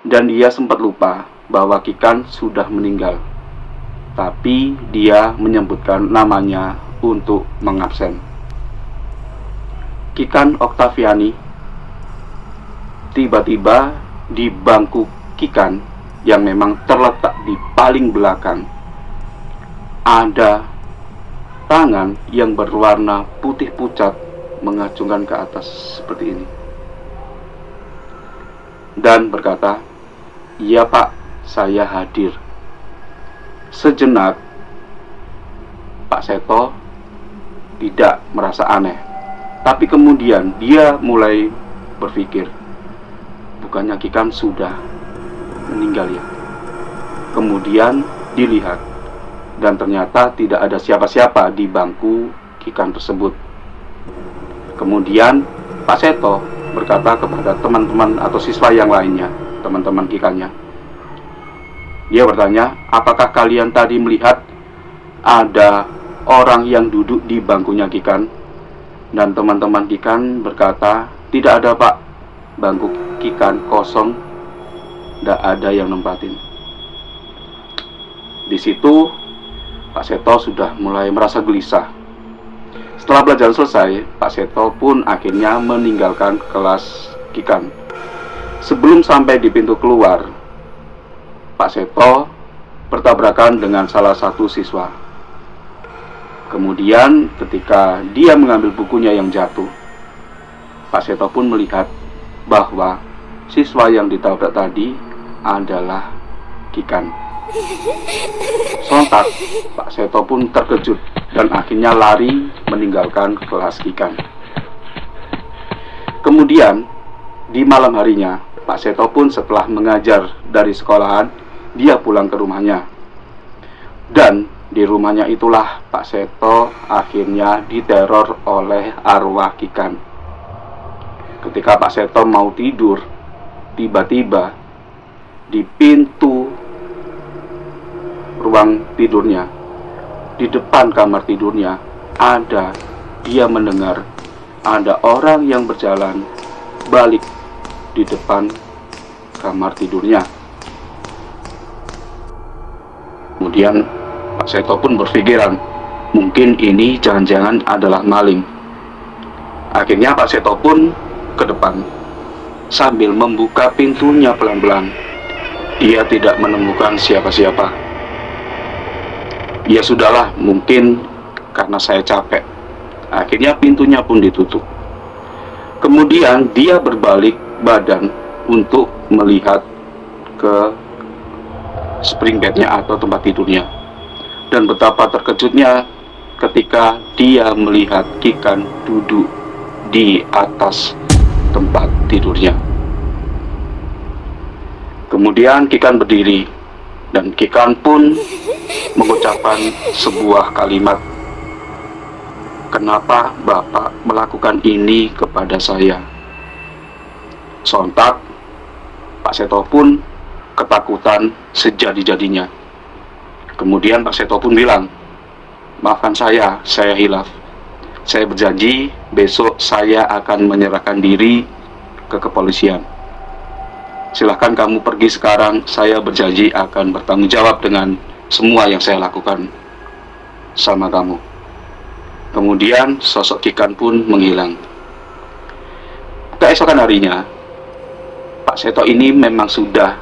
dan dia sempat lupa bahwa Kikan sudah meninggal. Tapi dia menyebutkan namanya untuk mengabsen. Kikan Oktaviani. Tiba-tiba di bangku Kikan yang memang terletak di paling belakang ada tangan yang berwarna putih pucat mengacungkan ke atas seperti ini dan berkata, "Iya Pak, saya hadir." Sejenak Pak Seto tidak merasa aneh, tapi kemudian dia mulai berpikir, bukannya Kikan sudah meninggal ya? Kemudian dilihat dan ternyata tidak ada siapa-siapa di bangku Kikan tersebut. Kemudian Pak Seto berkata kepada teman-teman atau siswa yang lainnya, teman-teman Kikannya. Dia bertanya, apakah kalian tadi melihat ada orang yang duduk di bangkunya Kikan? Dan teman-teman Kikan berkata, tidak ada Pak, bangku Kikan kosong, tidak ada yang nempatin. Di situ Pak Seto sudah mulai merasa gelisah. Setelah pelajaran selesai, Pak Seto pun akhirnya meninggalkan kelas Kikan. Sebelum sampai di pintu keluar, Pak Seto bertabrakan dengan salah satu siswa. Kemudian ketika dia mengambil bukunya yang jatuh, Pak Seto pun melihat bahwa siswa yang ditabrak tadi adalah Kikan. Sontak Pak Seto pun terkejut dan akhirnya lari meninggalkan kelas Kikan. Kemudian di malam harinya, Pak Seto pun setelah mengajar dari sekolahan, dia pulang ke rumahnya. Dan di rumahnya itulah Pak Seto akhirnya diteror oleh arwah Kikan. Ketika Pak Seto mau tidur, tiba-tiba di pintu ruang tidurnya, di depan kamar tidurnya, dia mendengar ada orang yang berjalan balik di depan kamar tidurnya. Kemudian Pak Seto pun berpikiran, mungkin ini jangan-jangan adalah maling. Akhirnya Pak Seto pun ke depan sambil membuka pintunya pelan-pelan. Ia tidak menemukan siapa-siapa. Ya sudahlah, mungkin karena saya capek. Akhirnya pintunya pun ditutup. Kemudian dia berbalik badan untuk melihat ke spring bednya atau tempat tidurnya. Dan betapa terkejutnya ketika dia melihat Kikan duduk di atas tempat tidurnya. Kemudian Kikan berdiri dan Kikan pun mengucapkan sebuah kalimat, "Kenapa Bapak melakukan ini kepada saya?" Sontak Pak Seto pun ketakutan sejadi-jadinya. Kemudian Pak Seto pun bilang, "Maafkan saya hilaf. Saya berjanji besok saya akan menyerahkan diri ke kepolisian. Silahkan kamu pergi sekarang, saya berjanji akan bertanggung jawab dengan semua yang saya lakukan sama kamu." Kemudian sosok Kikan pun menghilang. Keesokan harinya, Pak Seto ini memang sudah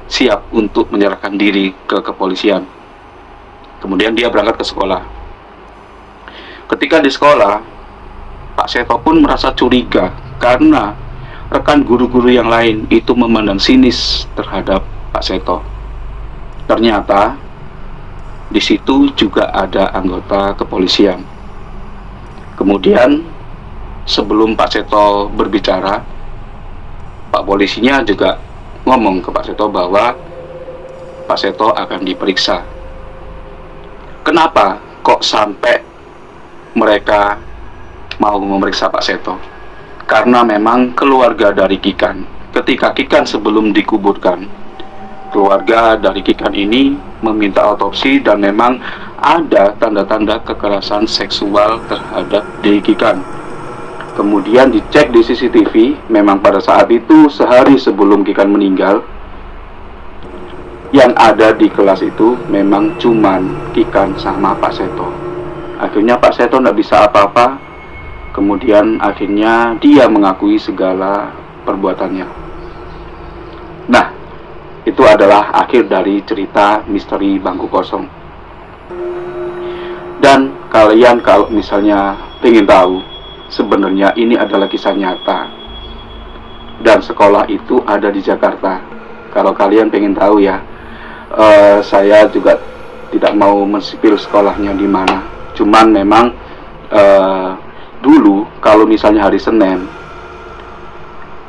siap untuk menyerahkan diri ke kepolisian. Kemudian dia berangkat ke sekolah. Ketika di sekolah, Pak Seto pun merasa curiga karena rekan guru-guru yang lain itu memandang sinis terhadap Pak Seto. Ternyata di situ juga ada anggota kepolisian. Kemudian sebelum Pak Seto berbicara, Pak polisinya juga ngomong ke Pak Seto bahwa Pak Seto akan diperiksa. Kenapa kok sampai mereka mau memeriksa Pak Seto? Karena memang keluarga dari Kikan, ketika Kikan sebelum dikuburkan, keluarga dari Kikan ini meminta otopsi dan memang ada tanda-tanda kekerasan seksual terhadap diri Kikan. Kemudian dicek di CCTV, memang pada saat itu sehari sebelum Kikan meninggal, Yang ada di kelas itu memang cuman Kikan sama Pak Seto. Akhirnya Pak Seto tidak bisa apa-apa. Kemudian akhirnya dia mengakui segala perbuatannya. Nah, itu adalah akhir dari cerita misteri bangku kosong. Dan kalian kalau misalnya ingin tahu, sebenarnya ini adalah kisah nyata. Dan sekolah itu ada di Jakarta. Kalau kalian pengen tahu ya, saya juga tidak mau mensipil sekolahnya di mana. Cuman memang dulu kalau misalnya hari Senin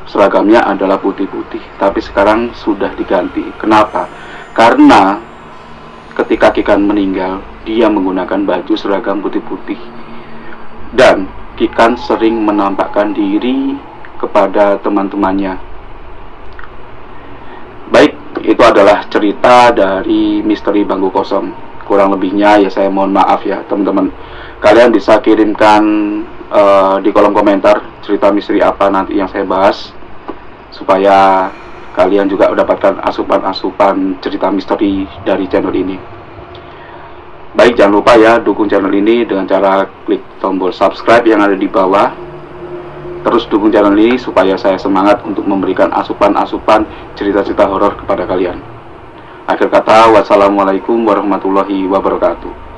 seragamnya adalah putih-putih, tapi sekarang sudah diganti. Kenapa? Karena ketika Kikan meninggal, dia menggunakan baju seragam putih-putih, dan Kikan sering menampakkan diri kepada teman-temannya. Baik, itu adalah cerita dari misteri bangku kosong. Kurang lebihnya ya saya mohon maaf ya teman-teman. Kalian bisa kirimkan di kolom komentar cerita misteri apa nanti yang saya bahas, supaya kalian juga mendapatkan asupan-asupan cerita misteri dari channel ini. Baik, jangan lupa ya dukung channel ini dengan cara klik tombol subscribe yang ada di bawah. Terus dukung channel ini supaya saya semangat untuk memberikan asupan-asupan cerita-cerita horor kepada kalian. Akhir kata, wassalamualaikum warahmatullahi wabarakatuh.